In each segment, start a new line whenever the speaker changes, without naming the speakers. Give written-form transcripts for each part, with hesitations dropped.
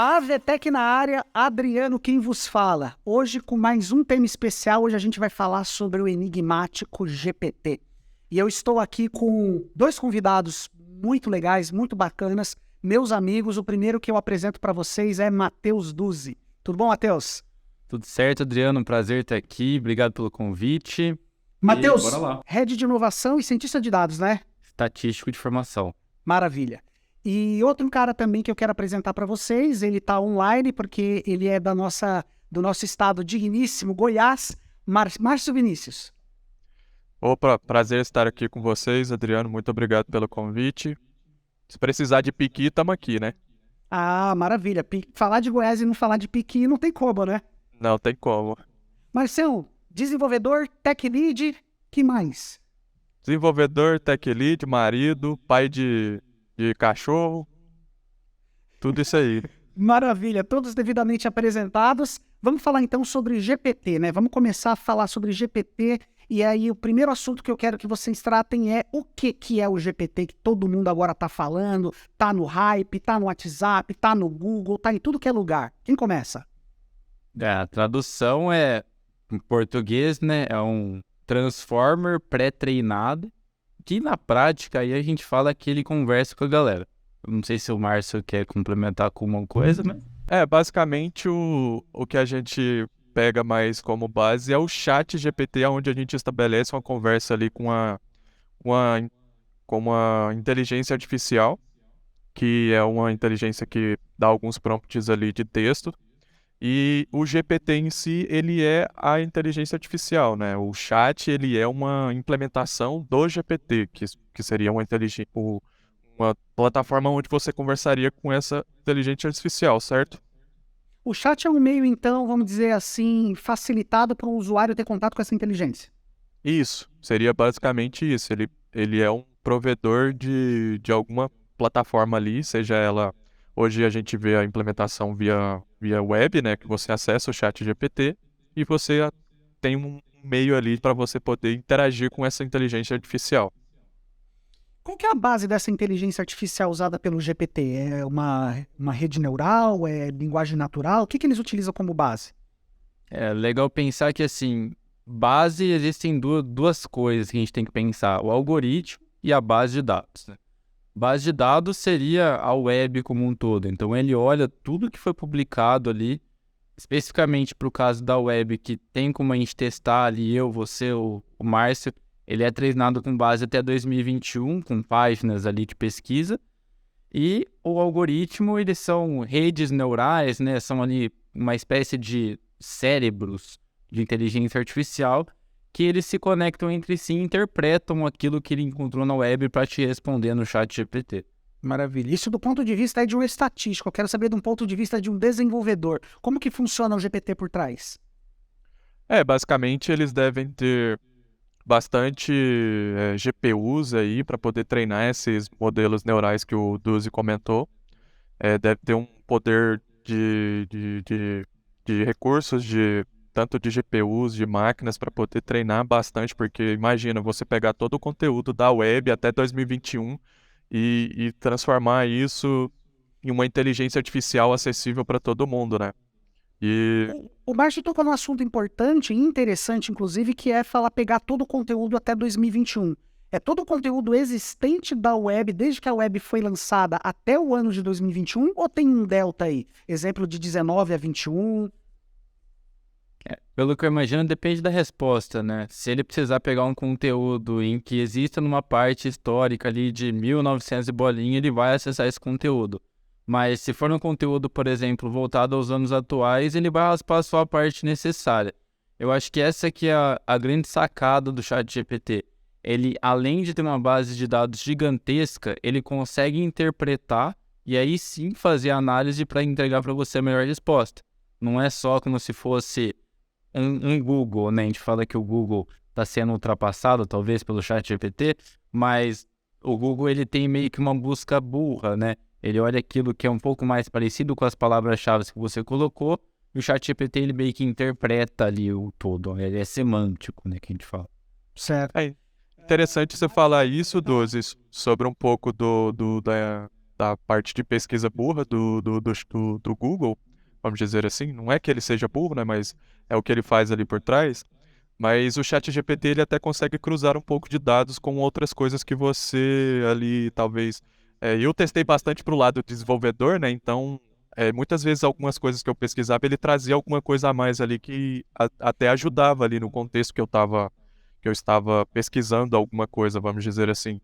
A Avetec na área, Adriano quem vos fala. Hoje com mais um tema especial, hoje a gente vai falar sobre o enigmático GPT. E eu estou aqui com dois convidados muito legais, muito bacanas, meus amigos. O primeiro que eu apresento para vocês é Matheus Duzzi. Tudo bom, Matheus?
Tudo certo, Adriano? Um prazer estar aqui. Obrigado pelo convite.
Matheus,
bora lá.
Head de Inovação e Cientista de Dados, né?
Estatístico de formação.
Maravilha. E outro cara também que eu quero apresentar para vocês, ele está online porque ele é do nosso estado digníssimo, Goiás, Márcio Vinícius.
Opa, prazer estar aqui com vocês, Adriano. Muito obrigado pelo convite. Se precisar de piqui, estamos aqui, né?
Ah, maravilha. Falar de Goiás e não falar de piqui não tem como, né?
Não tem como.
Marcião, desenvolvedor, tech lead, que mais?
Desenvolvedor, tech lead, marido, pai de cachorro, tudo isso aí.
Maravilha, todos devidamente apresentados. Vamos falar então sobre GPT, né? Vamos começar a falar sobre GPT. E aí o primeiro assunto que eu quero que vocês tratem é o que é o GPT, que todo mundo agora tá falando, tá no hype, tá no WhatsApp, tá no Google, tá em tudo que é lugar. Quem começa?
A tradução em português, né? É um transformer pré-treinado, que na prática aí a gente fala que ele conversa com a galera. Eu não sei se o Márcio quer complementar com uma coisa, mas...
Basicamente o que a gente pega mais como base é o chat GPT, onde a gente estabelece uma conversa ali com uma inteligência artificial, que é uma inteligência que dá alguns prompts ali de texto. E o GPT em si, ele é a inteligência artificial, né? O chat, ele é uma implementação do GPT, que seria uma plataforma onde você conversaria com essa inteligência artificial, certo?
O chat é um meio, então, vamos dizer assim, facilitado para o usuário ter contato com essa inteligência.
Isso, seria basicamente isso. Ele é um provedor de alguma plataforma ali, seja ela... Hoje a gente vê a implementação via web, né, que você acessa o chat GPT e você tem um meio ali para você poder interagir com essa inteligência artificial.
Qual que é a base dessa inteligência artificial usada pelo GPT? É uma rede neural? É linguagem natural? O que eles utilizam como base?
É legal pensar que, assim, base existem duas coisas que a gente tem que pensar. O algoritmo e a base de dados, né? Base de dados seria a web como um todo. Então, ele olha tudo que foi publicado ali, especificamente para o caso da web, que tem como a gente testar ali, eu, você, o Márcio, ele é treinado com base até 2021, com páginas ali de pesquisa. E o algoritmo, eles são redes neurais, né? São ali uma espécie de cérebros de inteligência artificial que eles se conectam entre si e interpretam aquilo que ele encontrou na web para te responder no chat GPT.
Maravilha. Isso do ponto de vista de um estatístico. Eu quero saber de um ponto de vista de um desenvolvedor. Como que funciona o GPT por trás?
Basicamente eles devem ter bastante GPUs aí para poder treinar esses modelos neurais que o Duzi comentou. Deve ter um poder de recursos, tanto de GPUs, de máquinas, para poder treinar bastante, porque imagina você pegar todo o conteúdo da web até 2021 e transformar isso em uma inteligência artificial acessível para todo mundo, né?
O Márcio tocou num assunto importante e interessante, inclusive, que é pegar todo o conteúdo até 2021. É todo o conteúdo existente da web, desde que a web foi lançada até o ano de 2021, ou tem um delta aí? Exemplo de 19 a 21?
Pelo que eu imagino, depende da resposta, né? Se ele precisar pegar um conteúdo em que exista numa parte histórica ali de 1900 e bolinha, ele vai acessar esse conteúdo. Mas se for um conteúdo, por exemplo, voltado aos anos atuais, ele vai raspar só a parte necessária. Eu acho que essa aqui é a grande sacada do ChatGPT. Ele, além de ter uma base de dados gigantesca, ele consegue interpretar e aí sim fazer a análise para entregar para você a melhor resposta. Não é só como se fosse um Google, né? A gente fala que o Google está sendo ultrapassado, talvez, pelo ChatGPT, mas o Google ele tem meio que uma busca burra, né? Ele olha aquilo que é um pouco mais parecido com as palavras-chave que você colocou, e o ChatGPT ele meio que interpreta ali o todo, ele é semântico, né, que a gente fala.
Certo.
É interessante você falar isso, Doze, sobre um pouco da parte de pesquisa burra do Google, vamos dizer assim. Não é que ele seja burro, né? Mas é o que ele faz ali por trás. Mas o ChatGPT ele até consegue cruzar um pouco de dados com outras coisas que você ali talvez. Eu testei bastante para o lado desenvolvedor, né? Então, muitas vezes algumas coisas que eu pesquisava ele trazia alguma coisa a mais ali que até ajudava ali no contexto que eu estava pesquisando alguma coisa, vamos dizer assim.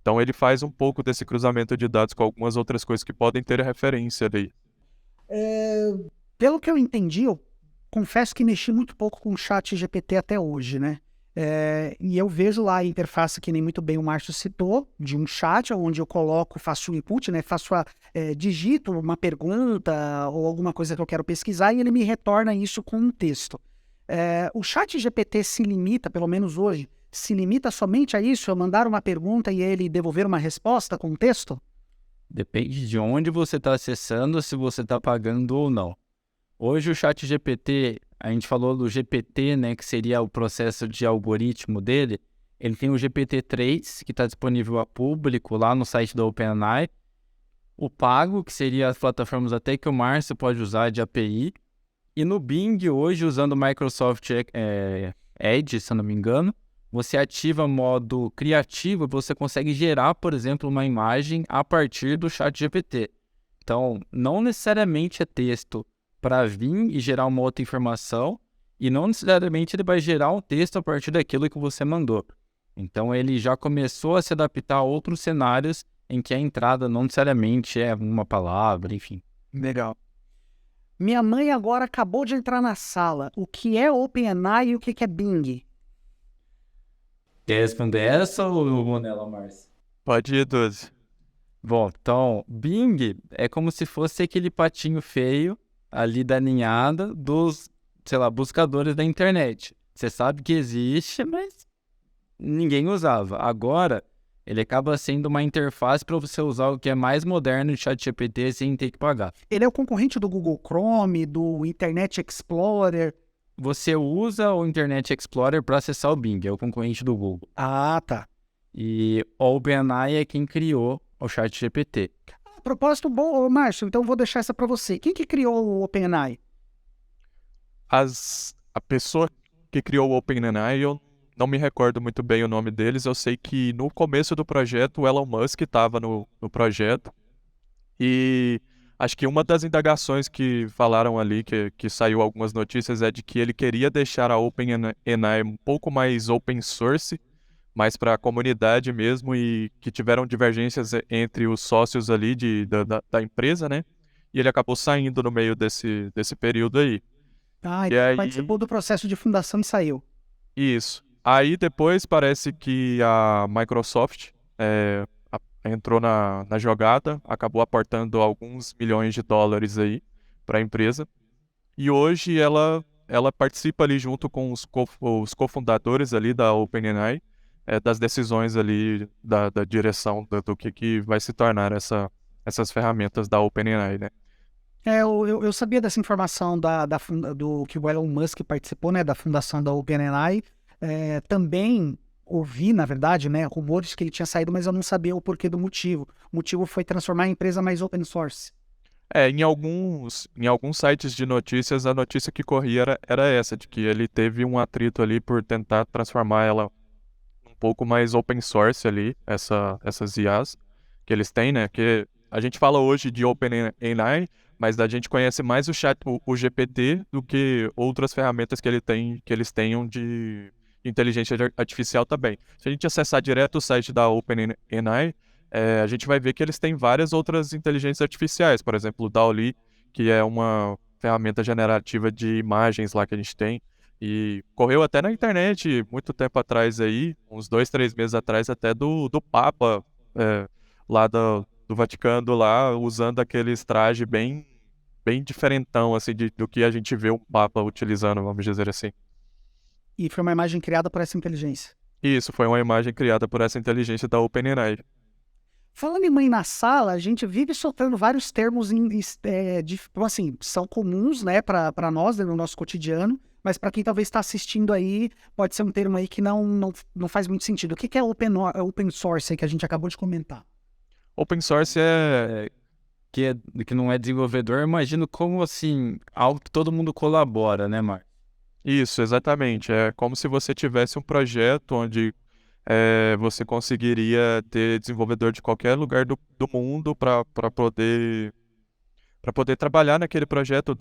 Então, ele faz um pouco desse cruzamento de dados com algumas outras coisas que podem ter referência ali.
Pelo que eu entendi, eu confesso que mexi muito pouco com o chat GPT até hoje, né? E eu vejo lá a interface que nem muito bem o Márcio citou, de um chat, onde eu coloco, faço o input, né? Digito uma pergunta ou alguma coisa que eu quero pesquisar e ele me retorna isso com um texto. O chat GPT se limita, pelo menos hoje, se limita somente a isso? Eu mandar uma pergunta e ele devolver uma resposta com um texto?
Depende de onde você está acessando, se você está pagando ou não. Hoje o ChatGPT, a gente falou do GPT, né, que seria o processo de algoritmo dele. Ele tem o GPT-3, que está disponível a público lá no site da OpenAI. O pago, que seria as plataformas até que o Márcio pode usar de API. E no Bing, hoje, usando o Microsoft Edge, se eu não me engano, você ativa modo criativo, você consegue gerar, por exemplo, uma imagem a partir do ChatGPT. Então, não necessariamente é texto para vir e gerar uma outra informação, e não necessariamente ele vai gerar um texto a partir daquilo que você mandou. Então, ele já começou a se adaptar a outros cenários em que a entrada não necessariamente é uma palavra, enfim.
Legal. Minha mãe agora acabou de entrar na sala. O que é OpenAI e o que é Bing?
Quer responder essa ou eu vou nela, Márcio?
Pode ir, Duzi.
Bom, então, Bing é como se fosse aquele patinho feio ali da ninhada dos, sei lá, buscadores da internet. Você sabe que existe, mas ninguém usava. Agora, ele acaba sendo uma interface para você usar o que é mais moderno de ChatGPT sem ter que pagar.
Ele é o concorrente do Google Chrome, do Internet Explorer.
Você usa o Internet Explorer para acessar o Bing, é o concorrente do Google.
Ah, tá.
E o OpenAI é quem criou o ChatGPT.
Propósito bom, Márcio, então vou deixar essa para você. Quem que criou o OpenAI?
A pessoa que criou o OpenAI, eu não me recordo muito bem o nome deles. Eu sei que no começo do projeto, o Elon Musk estava no projeto. E acho que uma das indagações que falaram ali, que saiu algumas notícias, é de que ele queria deixar a OpenAI um pouco mais open source, mais para a comunidade mesmo, e que tiveram divergências entre os sócios ali da empresa, né? E ele acabou saindo no meio desse período aí.
Ah,
E aí,
participou do processo de fundação e saiu.
isso. Aí depois parece que a Microsoft entrou na jogada, acabou aportando alguns milhões de dólares aí para a empresa. E hoje ela participa ali junto com os cofundadores ali da OpenAI, das decisões ali da direção do que vai se tornar essas ferramentas da OpenAI, né?
Eu sabia dessa informação do que o Elon Musk participou, né, da fundação da OpenAI. Também ouvi, na verdade, né, rumores que ele tinha saído, mas eu não sabia o porquê do motivo. O motivo foi transformar a empresa mais open source.
Em alguns sites de notícias, a notícia que corria era essa, de que ele teve um atrito ali por tentar transformar ela um pouco mais open source ali, essas IAs que eles têm, né? Que a gente fala hoje de OpenAI, mas a gente conhece mais o GPT do que outras ferramentas que eles tenham de inteligência artificial também. Se a gente acessar direto o site da OpenAI, a gente vai ver que eles têm várias outras inteligências artificiais, por exemplo, o DALL-E, que é uma ferramenta generativa de imagens lá que a gente tem, e correu até na internet muito tempo atrás aí, uns 2, 3 meses atrás, até do Papa, lá do Vaticano, lá, usando aqueles trajes bem diferentão, assim, do que a gente vê o Papa utilizando, vamos dizer assim.
E foi uma imagem criada por essa inteligência.
Isso, foi uma imagem criada por essa inteligência da OpenAI.
Falando em mãe na sala, a gente vive soltando vários termos, assim, são comuns, né, para nós, no nosso cotidiano, mas para quem talvez está assistindo aí, pode ser um termo aí que não faz muito sentido. O que é open source aí que a gente acabou de comentar?
Open source é
Que não é desenvolvedor, eu imagino como assim, algo que todo mundo colabora, né, Marcos?
isso, exatamente. É como se você tivesse um projeto onde você conseguiria ter desenvolvedor de qualquer lugar do mundo para poder trabalhar naquele projeto,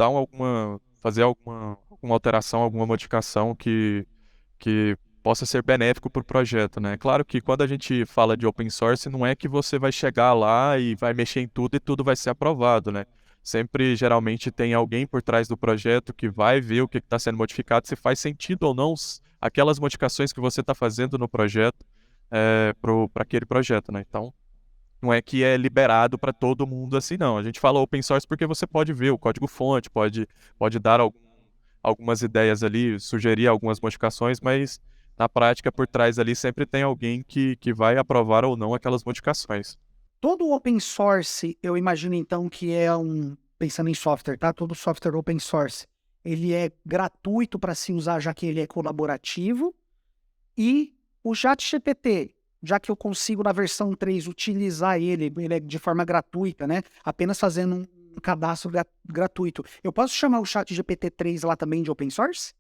fazer alguma alteração, alguma modificação que possa ser benéfico para o projeto, né? Claro que quando a gente fala de open source, não é que você vai chegar lá e vai mexer em tudo e tudo vai ser aprovado, né? Sempre, geralmente, tem alguém por trás do projeto que vai ver o que está sendo modificado, se faz sentido ou não aquelas modificações que você está fazendo no projeto para aquele projeto, né? Então, não é que é liberado para todo mundo assim, não. A gente fala open source porque você pode ver o código-fonte, pode dar algumas ideias ali, sugerir algumas modificações, mas na prática, por trás ali, sempre tem alguém que vai aprovar ou não aquelas modificações.
Todo open source, eu imagino então que pensando em software, tá? Todo software open source, ele é gratuito para se usar, já que ele é colaborativo. E o ChatGPT, já que eu consigo na versão 3 utilizar ele é de forma gratuita, né? Apenas fazendo um cadastro gratuito. Eu posso chamar o ChatGPT 3 lá também de open source?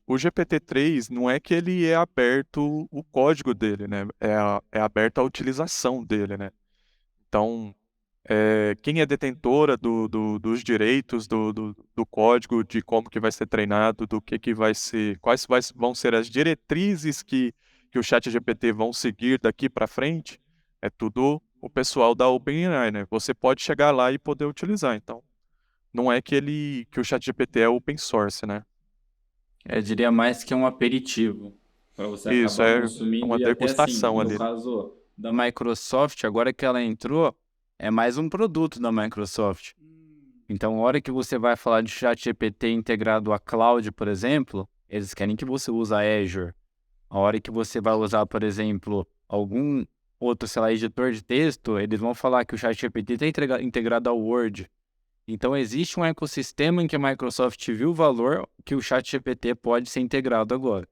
O GPT-3 não é que ele é aberto o código dele, né? É aberta a utilização dele, né? Então, quem é detentora dos direitos do código, de como que vai ser treinado, do que vai ser, vão ser as diretrizes que o ChatGPT vão seguir daqui para frente, é tudo o pessoal da OpenAI, né? Você pode chegar lá e poder utilizar. Então, não é que o ChatGPT é open source, né?
Eu diria mais que é um aperitivo para você
Isso
acabar
é
consumindo
uma
e até assim,
degustação
no
ali.
caso da Microsoft, agora que ela entrou, é mais um produto da Microsoft. Então, a hora que você vai falar de ChatGPT integrado a cloud, por exemplo, eles querem que você use a Azure. A hora que você vai usar, por exemplo, algum outro, sei lá, editor de texto, eles vão falar que o ChatGPT está integrado ao Word. Então, existe um ecossistema em que a Microsoft viu o valor que o ChatGPT pode ser integrado agora.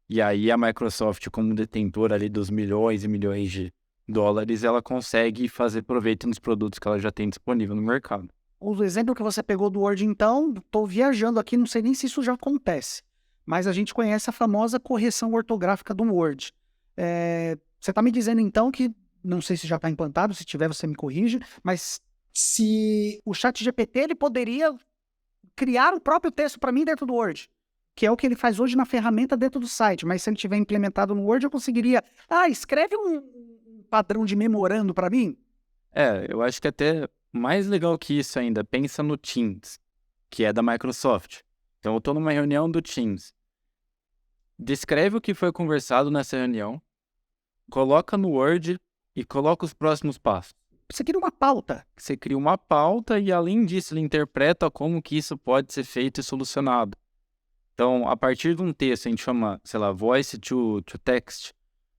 E aí, a Microsoft, como detentora ali dos milhões e milhões de dólares, ela consegue fazer proveito nos produtos que ela já tem disponível no mercado.
O exemplo que você pegou do Word, então, estou viajando aqui, não sei nem se isso já acontece, mas a gente conhece a famosa correção ortográfica do Word. Você está me dizendo, então, que, não sei se já está implantado, se tiver você me corrige, mas se o ChatGPT ele poderia criar o próprio texto para mim dentro do Word, que é o que ele faz hoje na ferramenta dentro do site, mas se ele tiver implementado no Word, eu conseguiria, escreve um padrão de memorando para mim.
Eu acho que até mais legal que isso ainda, pensa no Teams, que é da Microsoft. Então, eu estou numa reunião do Teams. Descreve o que foi conversado nessa reunião, coloca no Word e coloca os próximos passos.
Você cria uma pauta.
Você cria uma pauta e, além disso, ele interpreta como que isso pode ser feito e solucionado. Então, a partir de um texto, a gente chama, sei lá, voice to text,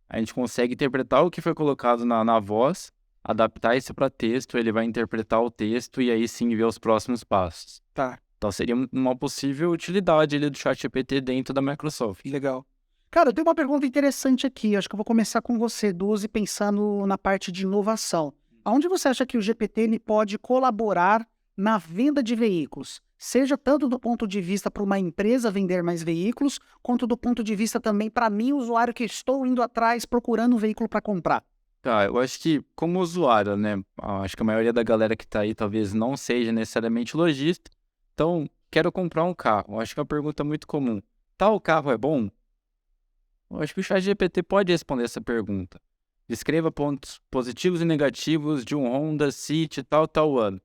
a gente consegue interpretar o que foi colocado na voz, adaptar isso para texto, ele vai interpretar o texto e aí sim ver os próximos passos.
Tá.
Então, seria uma possível utilidade ali do ChatGPT dentro da Microsoft.
Legal. Cara, eu tenho uma pergunta interessante aqui. Acho que eu vou começar com você, Duzi, pensando na parte de inovação. Aonde você acha que o GPT ele pode colaborar na venda de veículos? Seja tanto do ponto de vista para uma empresa vender mais veículos, quanto do ponto de vista também para mim, usuário que estou indo atrás procurando um veículo para comprar.
Tá, eu acho que como usuário, né, acho que a maioria da galera que tá aí talvez não seja necessariamente lojista, então quero comprar um carro. Eu acho que é uma pergunta muito comum. Tal carro é bom? Eu acho que o ChatGPT pode responder essa pergunta. Descreva pontos positivos e negativos de um Honda City tal ano.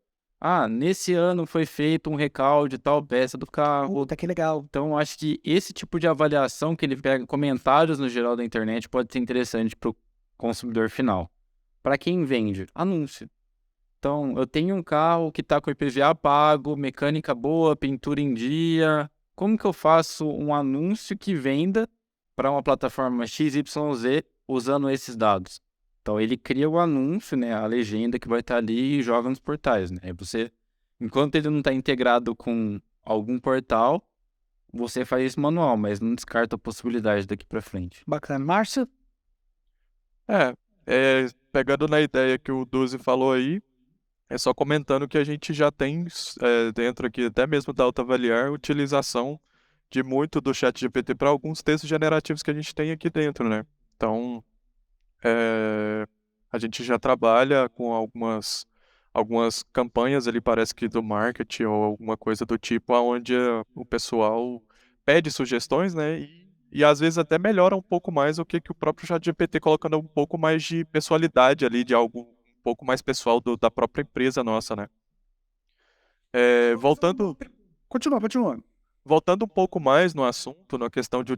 Nesse ano foi feito um recall de tal peça do carro.
Puta, que legal.
Então, eu acho que esse tipo de avaliação que ele pega, comentários no geral da internet, pode ser interessante para o consumidor final. Para quem vende? Anúncio. Então, eu tenho um carro que está com IPVA pago, mecânica boa, pintura em dia. Como que eu faço um anúncio que venda para uma plataforma XYZ usando esses dados? Então, ele cria o anúncio, né, a legenda que vai estar ali e joga nos portais, né? Aí você, enquanto ele não está integrado com algum portal, você faz isso manual, mas não descarta a possibilidade daqui para frente.
Bacana. Márcio?
Pegando na ideia que o Duzi falou aí, é só comentando que a gente já tem dentro aqui, até mesmo da Autoavaliar, utilização de muito do ChatGPT para alguns textos generativos que a gente tem aqui dentro, né? Então, a gente já trabalha com algumas campanhas ali, parece que do marketing ou alguma coisa do tipo, onde o pessoal pede sugestões, né? E às vezes até melhora um pouco mais o que o próprio ChatGPT colocando um pouco mais de pessoalidade ali, de algo um pouco mais pessoal da própria empresa nossa, né? Voltando
Continua.
Voltando um pouco mais no assunto, na questão de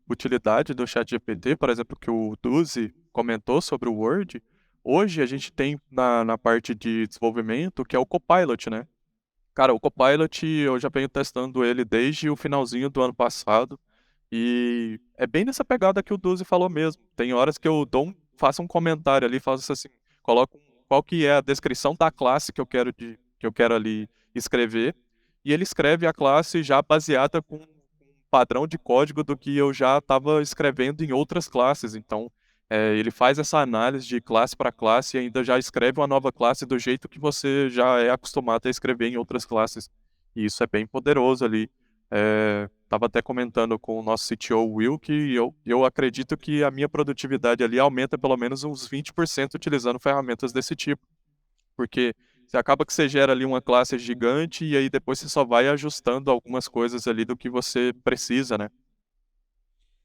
utilidade do ChatGPT, por exemplo, que o Duzi comentou sobre o Word, hoje a gente tem na parte de desenvolvimento, que é o Copilot, né? Cara, o Copilot eu já venho testando ele desde o finalzinho do ano passado, e é bem nessa pegada que o Duzi falou mesmo. Tem horas que eu faço um comentário ali, faço assim, coloco qual que é a descrição da classe que eu quero ali escrever, e ele escreve a classe já baseada com um padrão de código do que eu já estava escrevendo em outras classes. Então, ele faz essa análise de classe para classe e ainda já escreve uma nova classe do jeito que você já é acostumado a escrever em outras classes. E isso é bem poderoso ali. Estava até comentando com o nosso CTO Will que eu acredito que a minha produtividade ali aumenta pelo menos uns 20% utilizando ferramentas desse tipo. Porque você acaba que você gera ali uma classe gigante e aí depois você só vai ajustando algumas coisas ali do que você precisa, né?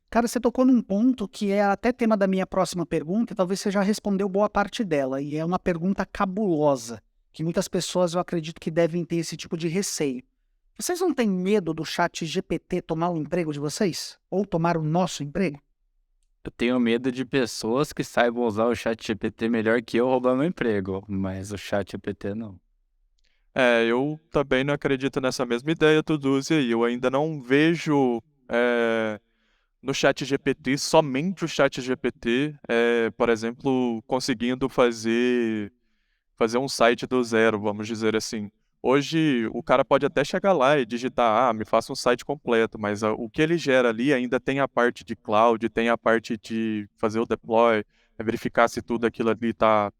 Cara, você tocou num ponto que é até tema da minha próxima pergunta, e talvez você já respondeu boa parte dela, e é uma pergunta cabulosa, que muitas pessoas eu acredito que devem ter esse tipo de receio. Vocês não têm medo do chat GPT tomar o emprego de vocês? Ou tomar o nosso emprego?
Eu tenho medo de pessoas que saibam usar o ChatGPT melhor que eu roubar meu emprego, mas o ChatGPT não.
Eu também não acredito nessa mesma ideia, Tuduzi, e eu ainda não vejo no ChatGPT, somente o ChatGPT, por exemplo, conseguindo fazer um site do zero, vamos dizer assim. Hoje, o cara pode até chegar lá e digitar, me faça um site completo, mas o que ele gera ali ainda tem a parte de cloud, tem a parte de fazer o deploy, verificar se tudo aquilo ali tá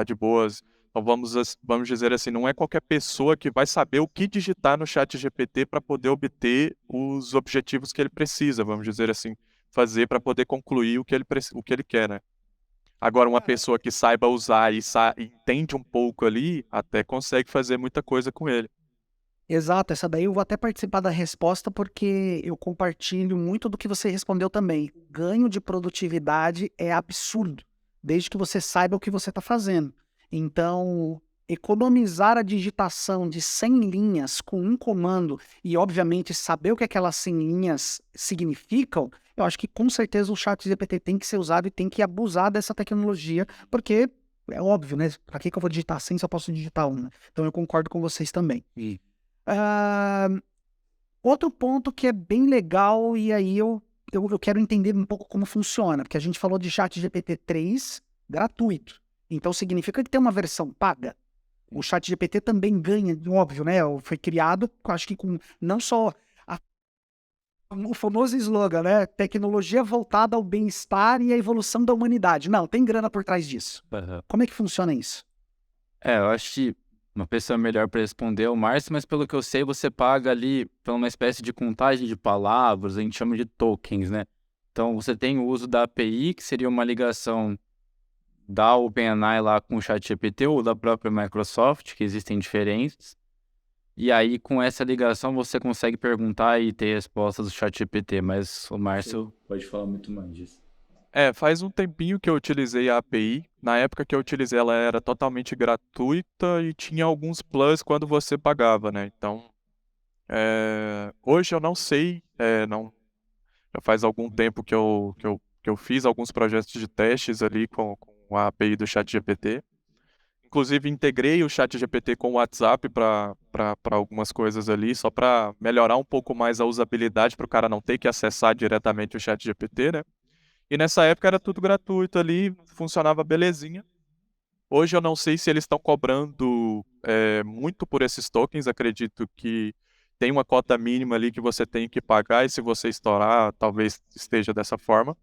de boas. Então, vamos dizer assim, não é qualquer pessoa que vai saber o que digitar no chat GPT para poder obter os objetivos que ele precisa, vamos dizer assim, fazer para poder concluir o que ele quer, né? Agora, uma pessoa que saiba usar e entende um pouco ali, até consegue fazer muita coisa com ele.
Exato, essa daí eu vou até participar da resposta porque eu compartilho muito do que você respondeu também. O ganho de produtividade é absurdo, desde que você saiba o que você está fazendo. Então, economizar a digitação de 100 linhas com um comando e, obviamente, saber o que aquelas 100 linhas significam, eu acho que com certeza o ChatGPT tem que ser usado e tem que abusar dessa tecnologia, porque é óbvio, né? Para que eu vou digitar 100 se eu posso digitar uma? Então, eu concordo com vocês também. Ah, outro ponto que é bem legal, e aí eu quero entender um pouco como funciona, porque a gente falou de ChatGPT 3 gratuito. Então significa que tem uma versão paga. O ChatGPT também ganha, óbvio, né? Foi criado, acho que com não só o famoso slogan, né? Tecnologia voltada ao bem-estar e à evolução da humanidade. Não, tem grana por trás disso. Como é que funciona isso?
Eu acho que uma pessoa melhor para responder é o Márcio, mas pelo que eu sei, você paga ali por uma espécie de contagem de palavras, a gente chama de tokens, né? Então, você tem o uso da API, que seria uma ligação da OpenAI lá com o ChatGPT ou da própria Microsoft, que existem diferentes. E aí, com essa ligação, você consegue perguntar e ter respostas do ChatGPT, mas o Márcio pode falar muito mais disso.
Faz um tempinho que eu utilizei a API. Na época que eu utilizei, ela era totalmente gratuita e tinha alguns plus quando você pagava, né? Então, hoje eu não sei, já faz algum tempo que eu fiz alguns projetos de testes ali com a API do ChatGPT. Inclusive, integrei o ChatGPT com o WhatsApp para algumas coisas ali, só para melhorar um pouco mais a usabilidade, para o cara não ter que acessar diretamente o ChatGPT, né? E nessa época era tudo gratuito ali, funcionava belezinha. Hoje eu não sei se eles estão cobrando muito por esses tokens, acredito que tem uma cota mínima ali que você tem que pagar, e se você estourar, talvez esteja dessa forma.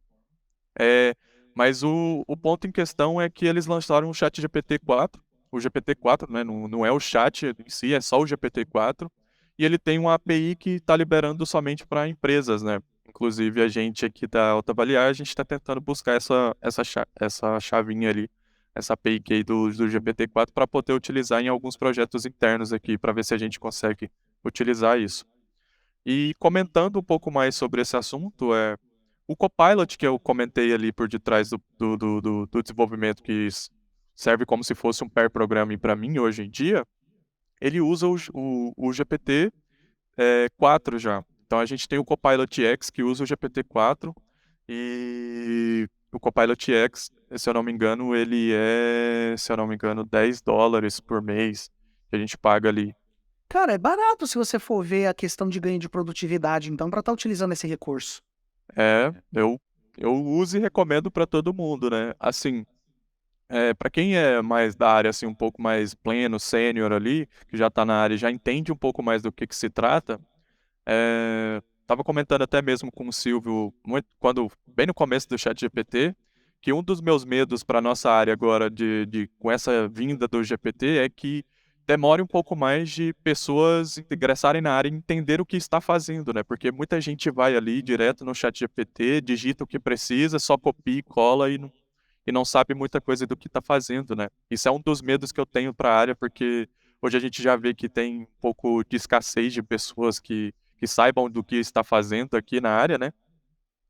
Mas o ponto em questão é que eles lançaram o ChatGPT-4, o GPT-4, né? Não é o chat em si, é só o GPT-4, e ele tem uma API que está liberando somente para empresas, né? Inclusive a gente aqui da Autoavaliar, a gente está tentando buscar essa chavinha ali, essa API key do GPT-4 para poder utilizar em alguns projetos internos aqui, para ver se a gente consegue utilizar isso. E comentando um pouco mais sobre esse assunto, o Copilot que eu comentei ali por detrás do desenvolvimento que serve como se fosse um pair programming para mim hoje em dia, ele usa o GPT 4 já. Então a gente tem o Copilot X que usa o GPT-4 e o Copilot X, se eu não me engano, ele se eu não me engano, $10 por mês que a gente paga ali.
Cara, é barato se você for ver a questão de ganho de produtividade, então, para estar utilizando esse recurso.
Eu uso e recomendo para todo mundo, né? Assim, para quem é mais da área, assim, um pouco mais pleno, sênior ali, que já está na área e já entende um pouco mais do que se trata, tava comentando até mesmo com o Silvio, bem no começo do ChatGPT, que um dos meus medos para nossa área agora, com essa vinda do GPT, é que demore um pouco mais de pessoas ingressarem na área e entender o que está fazendo, né? Porque muita gente vai ali direto no ChatGPT, digita o que precisa, só copia e cola e não sabe muita coisa do que está fazendo, né? Isso é um dos medos que eu tenho para a área, porque hoje a gente já vê que tem um pouco de escassez de pessoas que saibam do que está fazendo aqui na área, né?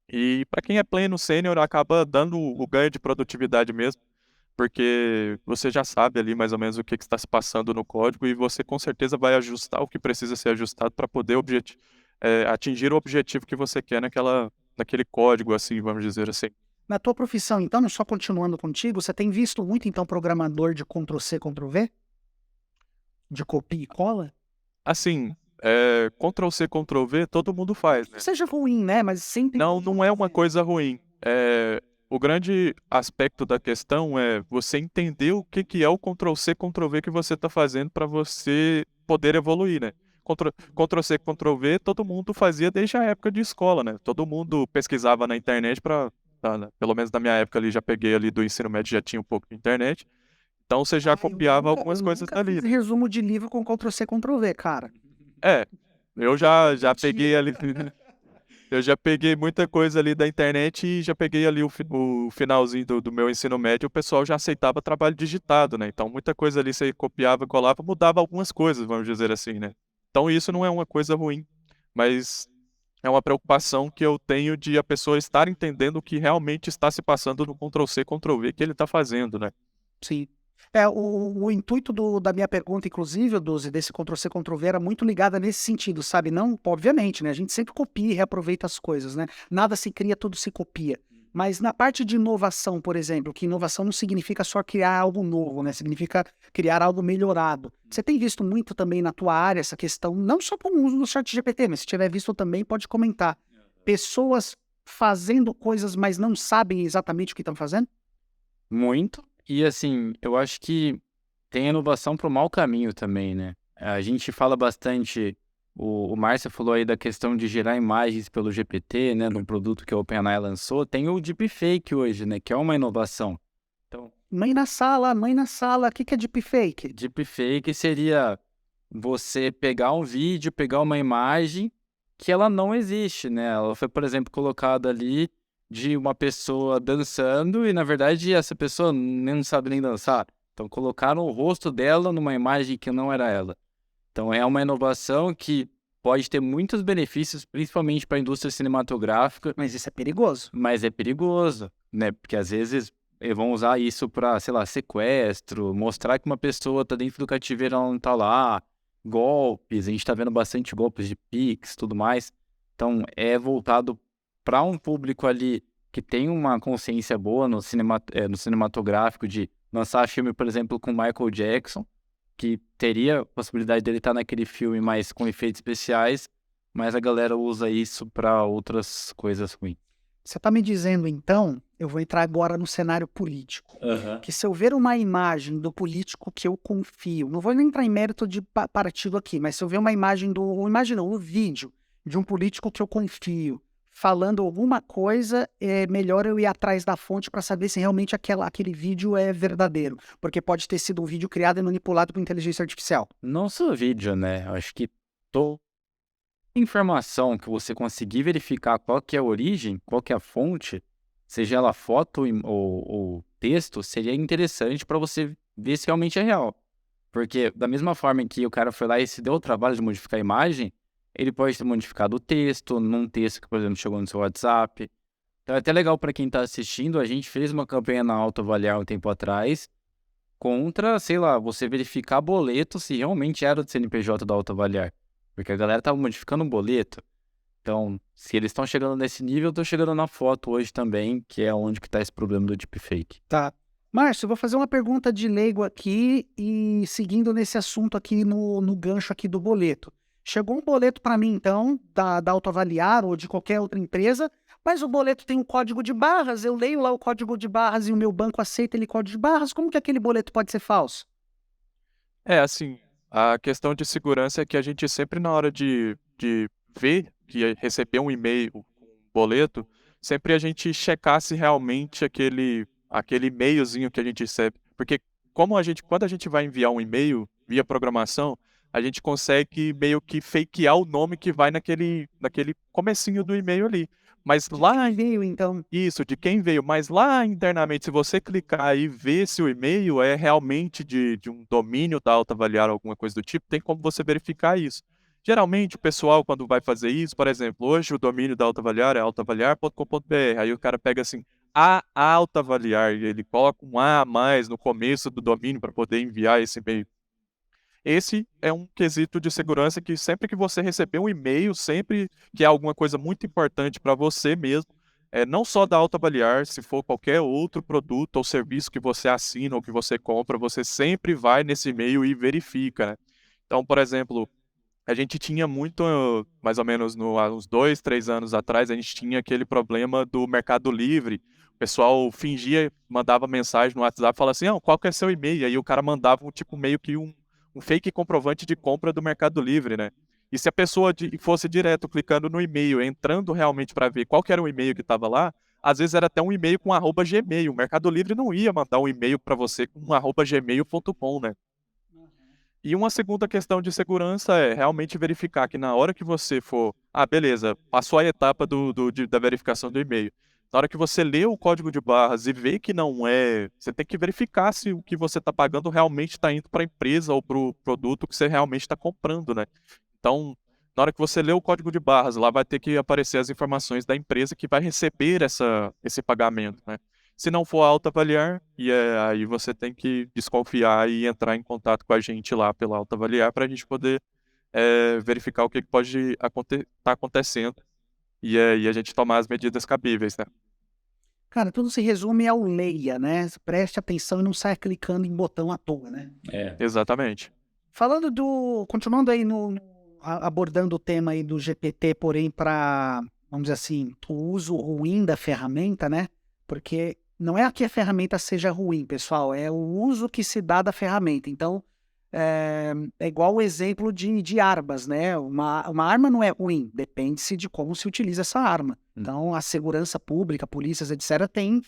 E para quem é pleno sênior, acaba dando o ganho de produtividade mesmo, porque você já sabe ali mais ou menos o que está se passando no código e você com certeza vai ajustar o que precisa ser ajustado para poder atingir o objetivo que você quer naquele código, assim, vamos dizer assim.
Na tua profissão, então, só continuando contigo, você tem visto muito, então, programador de Ctrl+C, Ctrl+V? De copia e cola?
Assim, Ctrl+C, Ctrl+V todo mundo faz, né?
Seja ruim, né? Mas sempre...
Não é uma coisa ruim. O grande aspecto da questão é você entender o que é o Ctrl+C, Ctrl+V que você está fazendo para você poder evoluir, né? Ctrl+C, Ctrl+V todo mundo fazia desde a época de escola, né? Todo mundo pesquisava na internet pelo menos na minha época ali, já peguei ali do ensino médio, já tinha um pouco de internet. Então você já copiava algumas coisas dali.
Fiz resumo de livro com Ctrl+C, Ctrl+V, cara.
Eu já peguei ali... Eu já peguei muita coisa ali da internet e já peguei ali o finalzinho do meu ensino médio, o pessoal já aceitava trabalho digitado, né? Então muita coisa ali você copiava, colava, mudava algumas coisas, vamos dizer assim, né? Então isso não é uma coisa ruim, mas é uma preocupação que eu tenho de a pessoa estar entendendo o que realmente está se passando no Ctrl+C, Ctrl+V que ele está fazendo, né?
Sim. O intuito da minha pergunta, inclusive, Duzi, desse Ctrl+C, Ctrl+V era muito ligada nesse sentido, sabe? Não, obviamente, né? A gente sempre copia e reaproveita as coisas, né? Nada se cria, tudo se copia. Mas na parte de inovação, por exemplo, que inovação não significa só criar algo novo, né? Significa criar algo melhorado. Você tem visto muito também na tua área essa questão, não só com o uso do ChatGPT, mas se tiver visto também, pode comentar. Pessoas fazendo coisas, mas não sabem exatamente o que estão fazendo?
Muito. E assim, eu acho que tem inovação para o mau caminho também, né? A gente fala bastante, o Márcio falou aí da questão de gerar imagens pelo GPT, né? No produto que a OpenAI lançou. Tem o Deepfake hoje, né? Que é uma inovação. Então,
Mãe na sala, o que é deepfake?
Deepfake seria você pegar um vídeo, pegar uma imagem que ela não existe, né? Ela foi, por exemplo, colocada ali de uma pessoa dançando e, na verdade, essa pessoa não sabe nem dançar. Então, colocaram o rosto dela numa imagem que não era ela. Então, é uma inovação que pode ter muitos benefícios, principalmente para a indústria cinematográfica.
Mas isso é perigoso.
Mas é perigoso, né? Porque, às vezes, vão usar isso para, sei lá, sequestro, mostrar que uma pessoa está dentro do cativeiro e ela não está lá, golpes, a gente está vendo bastante golpes de Pix e tudo mais. Então, é voltado para um público ali que tem uma consciência boa no cinematográfico de lançar filme, por exemplo, com Michael Jackson, que teria a possibilidade dele estar naquele filme, mas com efeitos especiais, mas a galera usa isso para outras coisas ruins.
Você está me dizendo, então, eu vou entrar agora no cenário político, que se eu ver uma imagem do político que eu confio, não vou nem entrar em mérito de partido aqui, mas se eu ver uma imagem um vídeo de um político que eu confio, falando alguma coisa, é melhor eu ir atrás da fonte para saber se realmente aquele vídeo é verdadeiro. Porque pode ter sido um vídeo criado e manipulado por inteligência artificial.
Não só vídeo, né? Eu acho que toda informação que você conseguir verificar qual que é a origem, qual que é a fonte, seja ela foto ou texto, seria interessante para você ver se realmente é real. Porque da mesma forma que o cara foi lá e se deu o trabalho de modificar a imagem, ele pode ter modificado o texto, num texto que, por exemplo, chegou no seu WhatsApp. Então é até legal para quem está assistindo, a gente fez uma campanha na Autoavaliar um tempo atrás, contra, sei lá, você verificar boleto se realmente era do CNPJ da Autoavaliar. Porque a galera tava modificando o boleto. Então, se eles estão chegando nesse nível, eu tô chegando na foto hoje também, que é onde que tá esse problema do deepfake.
Tá. Márcio, eu vou fazer uma pergunta de leigo aqui e seguindo nesse assunto aqui no gancho aqui do boleto. Chegou um boleto para mim, então, da Autoavaliar ou de qualquer outra empresa, mas o boleto tem um código de barras, eu leio lá o código de barras e o meu banco aceita ele código de barras, como que aquele boleto pode ser falso?
Assim, a questão de segurança é que a gente sempre na hora de ver, de receber um e-mail, um boleto, sempre a gente checar se realmente aquele e-mailzinho que a gente recebe. Porque quando a gente vai enviar um e-mail via programação, a gente consegue meio que fakear o nome que vai naquele comecinho do e-mail ali. Mas lá
E-mail, então.
isso, de quem veio, mas lá internamente, se você clicar e ver se o e-mail é realmente de um domínio da Autoavaliar, alguma coisa do tipo, tem como você verificar isso. Geralmente, o pessoal, quando vai fazer isso, por exemplo, hoje o domínio da Autoavaliar é autoavaliar.com.br, aí o cara pega assim, a Autoavaliar, e ele coloca um A mais no começo do domínio para poder enviar esse e-mail. Esse é um quesito de segurança que sempre que você receber um e-mail, sempre que é alguma coisa muito importante para você mesmo, não só da Autoavaliar, se for qualquer outro produto ou serviço que você assina ou que você compra, você sempre vai nesse e-mail e verifica, né. Então, por exemplo, a gente tinha muito, mais ou menos há uns 2, 3 anos atrás, a gente tinha aquele problema do Mercado Livre. O pessoal fingia, mandava mensagem no WhatsApp, falava assim: "Não, qual que é seu e-mail?" Aí o cara mandava tipo meio que um fake comprovante de compra do Mercado Livre, né. E se a pessoa fosse direto clicando no e-mail, entrando realmente para ver qual que era o e-mail que estava lá, às vezes era até um e-mail com @gmail. O Mercado Livre não ia mandar um e-mail para você com @gmail.com, né. E uma segunda questão de segurança é realmente verificar que na hora que você for beleza, passou a etapa da verificação do e-mail. Na hora que você lê o código de barras e vê que não é, você tem que verificar se o que você está pagando realmente está indo para a empresa ou para o produto que você realmente está comprando, né. Então, na hora que você lê o código de barras, lá vai ter que aparecer as informações da empresa que vai receber esse pagamento, né. Se não for Autoavaliar, aí você tem que desconfiar e entrar em contato com a gente lá pela Autoavaliar para a gente poder, verificar o que que pode estar acontecendo e a gente tomar as medidas cabíveis, né.
Cara, tudo se resume ao leia, né? Preste atenção e não saia clicando em botão à toa, né?
Exatamente.
Continuando aí abordando o tema aí do GPT, porém para, vamos dizer assim, o uso ruim da ferramenta, né? Porque não é que a ferramenta seja ruim, pessoal, é o uso que se dá da ferramenta. Então, é igual o exemplo de armas, né? Uma arma não é ruim, depende-se de como se utiliza essa arma. Então, a segurança pública, polícias, etc., tem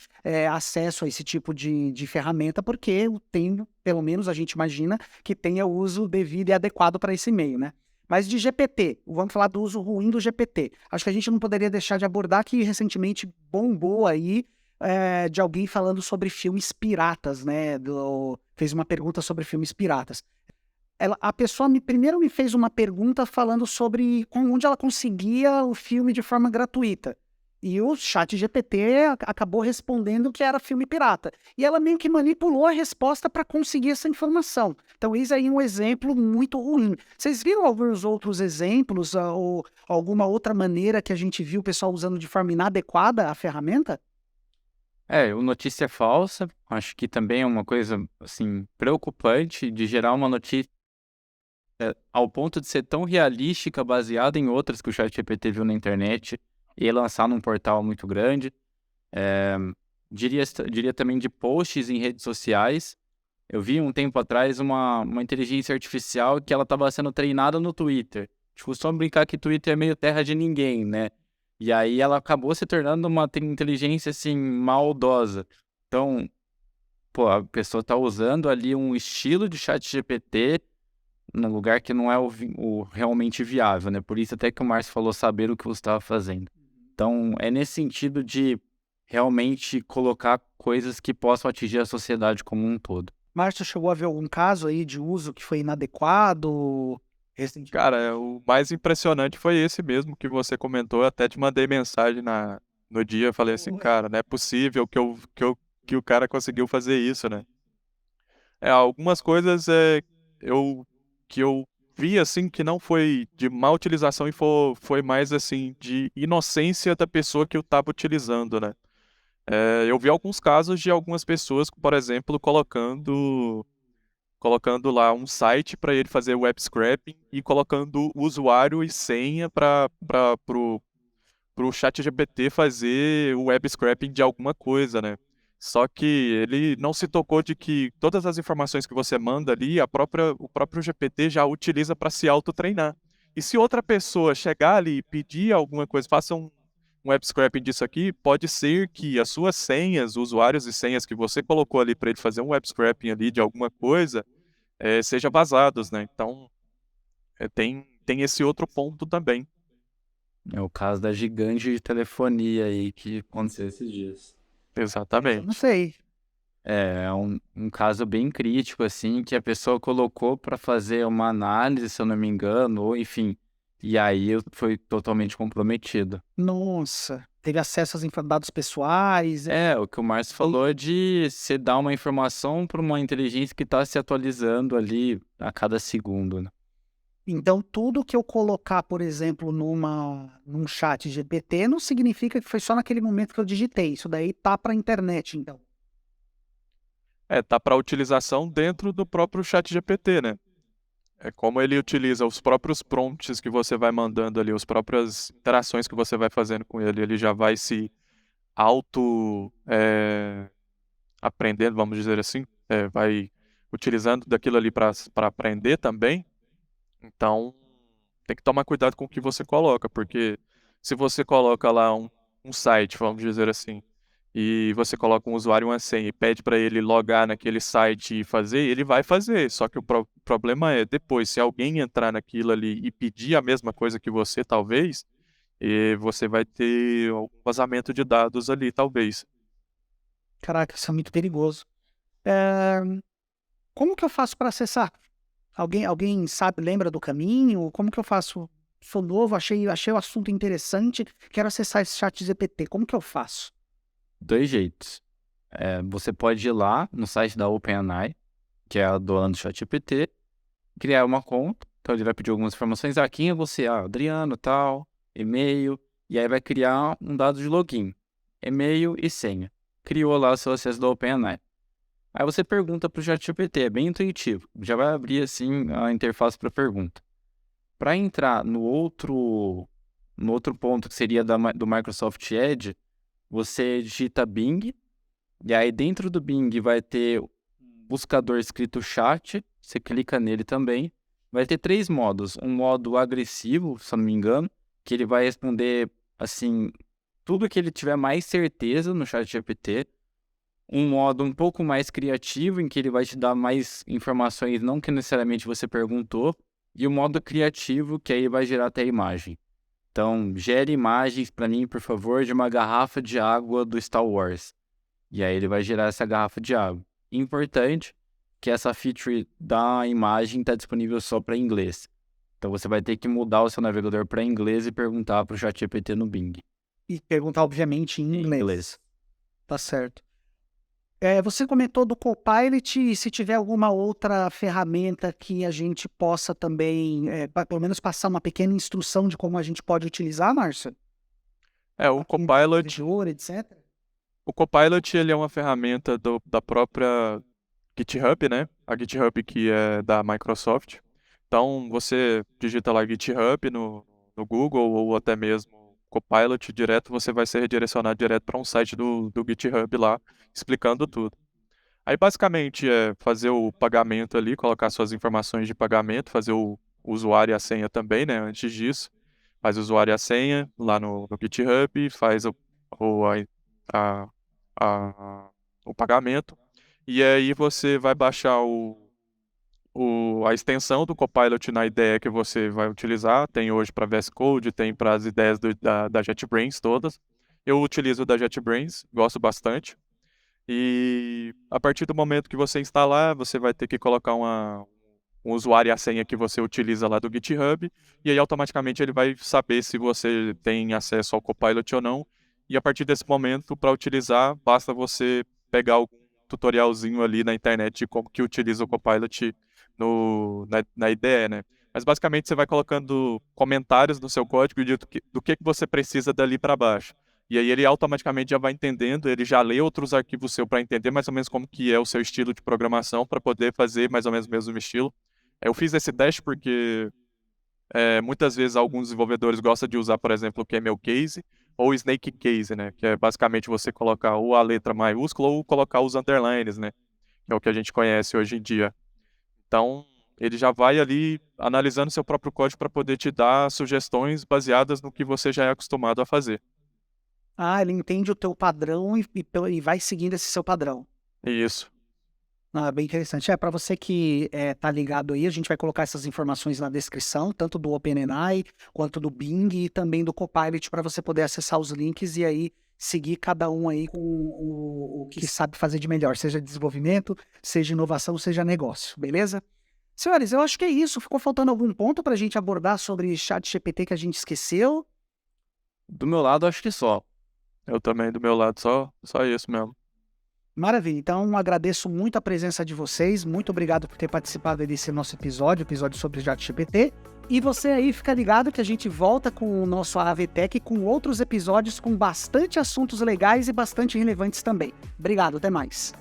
acesso a esse tipo de ferramenta porque tem, pelo menos a gente imagina, que tenha o uso devido e adequado para esse meio, né? Mas de GPT, vamos falar do uso ruim do GPT. Acho que a gente não poderia deixar de abordar que recentemente bombou aí de alguém falando sobre filmes piratas, né? Fez uma pergunta sobre filmes piratas. A pessoa primeiro me fez uma pergunta falando sobre onde ela conseguia o filme de forma gratuita. E o chat GPT acabou respondendo que era filme pirata. E ela meio que manipulou a resposta para conseguir essa informação. Então, eis aí um exemplo muito ruim. Vocês viram alguns outros exemplos ou alguma outra maneira que a gente viu o pessoal usando de forma inadequada a ferramenta?
O notícia falsa, acho que também é uma coisa, assim, preocupante de gerar uma notícia ao ponto de ser tão realística, baseada em outras que o ChatGPT viu na internet e lançar num portal muito grande. Diria também de posts em redes sociais. Eu vi um tempo atrás uma inteligência artificial que ela estava sendo treinada no Twitter. A gente costuma brincar que Twitter é meio terra de ninguém, né? E aí ela acabou se tornando uma inteligência, assim, maldosa. Então, pô, a pessoa tá usando ali um estilo de chat GPT num lugar que não é o realmente viável, né? Por isso até que o Márcio falou saber o que você estava fazendo. Então, é nesse sentido de realmente colocar coisas que possam atingir a sociedade como um todo.
Márcio, chegou a ver algum caso aí de uso que foi inadequado recentemente?
Cara, o mais impressionante foi esse mesmo que você comentou. Eu até te mandei mensagem no dia. Eu falei assim, cara, não é possível que o cara conseguiu fazer isso, né? Algumas coisas eu, que eu vi assim que não foi de má utilização e foi mais assim de inocência da pessoa que eu estava utilizando, né? Eu vi alguns casos de algumas pessoas, por exemplo, colocando lá um site para ele fazer web scraping e colocando usuário e senha para o chat GPT fazer o web scraping de alguma coisa, né? Só que ele não se tocou de que todas as informações que você manda ali, o próprio GPT já utiliza para se autotreinar. E se outra pessoa chegar ali e pedir alguma coisa, faça um web scraping disso aqui, pode ser que as suas senhas, usuários e senhas que você colocou ali para ele fazer um web scraping ali de alguma coisa, seja vazados, né? Então, tem esse outro ponto também.
É o caso da gigante de telefonia aí que aconteceu esses dias.
Eu não
Exatamente.
sei.
É um caso bem crítico, assim, que a pessoa colocou para fazer uma análise, se eu não me engano, ou enfim, e aí foi totalmente comprometido.
Nossa, teve acesso aos dados pessoais.
É, o que o Márcio falou é de você dar uma informação para uma inteligência que está se atualizando ali a cada segundo, né?
Então, tudo que eu colocar, por exemplo, num chat GPT, não significa que foi só naquele momento que eu digitei. Isso daí tá para a internet, então.
Tá para utilização dentro do próprio chat GPT, né? É como ele utiliza os próprios prompts que você vai mandando ali, as próprias interações que você vai fazendo com ele, ele já vai se auto aprendendo, vamos dizer assim, vai utilizando daquilo ali para aprender também. Então, tem que tomar cuidado com o que você coloca, porque se você coloca lá um site, vamos dizer assim, e você coloca um usuário e uma senha e pede para ele logar naquele site e fazer, ele vai fazer. Só que o problema é depois, se alguém entrar naquilo ali e pedir a mesma coisa que você, talvez, você vai ter algum vazamento de dados ali, talvez.
Caraca, isso é muito perigoso. É, Como que eu faço para acessar? Alguém sabe, lembra do caminho? Como que eu faço? Sou novo, achei o assunto interessante, quero acessar esse chat GPT. Como que eu faço?
Dois jeitos. Você pode ir lá no site da OpenAI, que é a dona do ChatGPT, criar uma conta. Então ele vai pedir algumas informações. Quem é você? Adriano, tal, e-mail. E aí vai criar um dado de login, e-mail e senha. Criou lá o seu acesso da OpenAI. Aí você pergunta para o ChatGPT, é bem intuitivo. Já vai abrir assim a interface para pergunta. Para entrar no outro ponto que seria do Microsoft Edge, você digita Bing, e aí dentro do Bing vai ter um buscador escrito chat, você clica nele também. Vai ter 3 modos. Um modo agressivo, se eu não me engano, que ele vai responder, assim, tudo que ele tiver mais certeza no chat GPT. Um modo um pouco mais criativo, em que ele vai te dar mais informações, não que necessariamente você perguntou. E o modo criativo, que aí vai gerar até imagem. Então, gere imagens para mim, por favor, de uma garrafa de água do Star Wars. E aí ele vai gerar essa garrafa de água. Importante que essa feature da imagem está disponível só para inglês. Então você vai ter que mudar o seu navegador para inglês e perguntar para o ChatGPT no Bing.
E perguntar, obviamente, em
Em
inglês. Tá certo. Você comentou do Copilot e se tiver alguma outra ferramenta que a gente possa também, pelo menos passar uma pequena instrução de como a gente pode utilizar, Márcio?
O Copilot,
Servidor, etc.
o Copilot ele é uma ferramenta da própria GitHub, né? A GitHub que é da Microsoft. Então, você digita lá GitHub no Google ou até mesmo Copilot direto, você vai ser redirecionado direto para um site do GitHub lá, explicando tudo. Aí, basicamente, é fazer o pagamento ali, colocar suas informações de pagamento, fazer o usuário e a senha também, né? Antes disso. faz o usuário e a senha lá no GitHub, faz a- o pagamento, e aí você vai baixar a extensão do Copilot na ideia que você vai utilizar. Tem hoje para VS Code, tem para as ideias da JetBrains todas. Eu utilizo o da JetBrains, gosto bastante. E a partir do momento que você instalar, você vai ter que colocar um usuário e a senha que você utiliza lá do GitHub, e aí automaticamente ele vai saber se você tem acesso ao Copilot ou não. E a partir desse momento, para utilizar, basta você pegar algum tutorialzinho ali na internet de como que utiliza o Copilot na IDE, né? Mas basicamente você vai colocando comentários no seu código do que você precisa dali para baixo. E aí ele automaticamente já vai entendendo, ele já lê outros arquivos seus para entender mais ou menos como que é o seu estilo de programação, para poder fazer mais ou menos o mesmo estilo. Eu fiz esse teste porque muitas vezes alguns desenvolvedores gostam de usar, por exemplo, o Camel Case ou o Snake Case, né? Que é basicamente você colocar ou a letra maiúscula ou colocar os underlines, né? Que é o que a gente conhece hoje em dia. Então, ele já vai ali analisando seu próprio código para poder te dar sugestões baseadas no que você já é acostumado a fazer.
Ah, ele entende o teu padrão e vai seguindo esse seu padrão.
Isso.
Ah, bem interessante. Para você que tá ligado aí, a gente vai colocar essas informações na descrição, tanto do OpenAI quanto do Bing e também do Copilot, para você poder acessar os links e aí seguir cada um aí com o que sabe fazer de melhor, seja desenvolvimento, seja inovação, seja negócio, beleza? Senhores, eu acho que é isso. Ficou faltando algum ponto para a gente abordar sobre ChatGPT que a gente esqueceu?
Do meu lado, acho que só.
Eu também, do meu lado, só isso mesmo.
Maravilha, então agradeço muito a presença de vocês, muito obrigado por ter participado desse nosso episódio sobre o ChatGPT, e você aí fica ligado que a gente volta com o nosso AVTech com outros episódios com bastante assuntos legais e bastante relevantes também. Obrigado, até mais.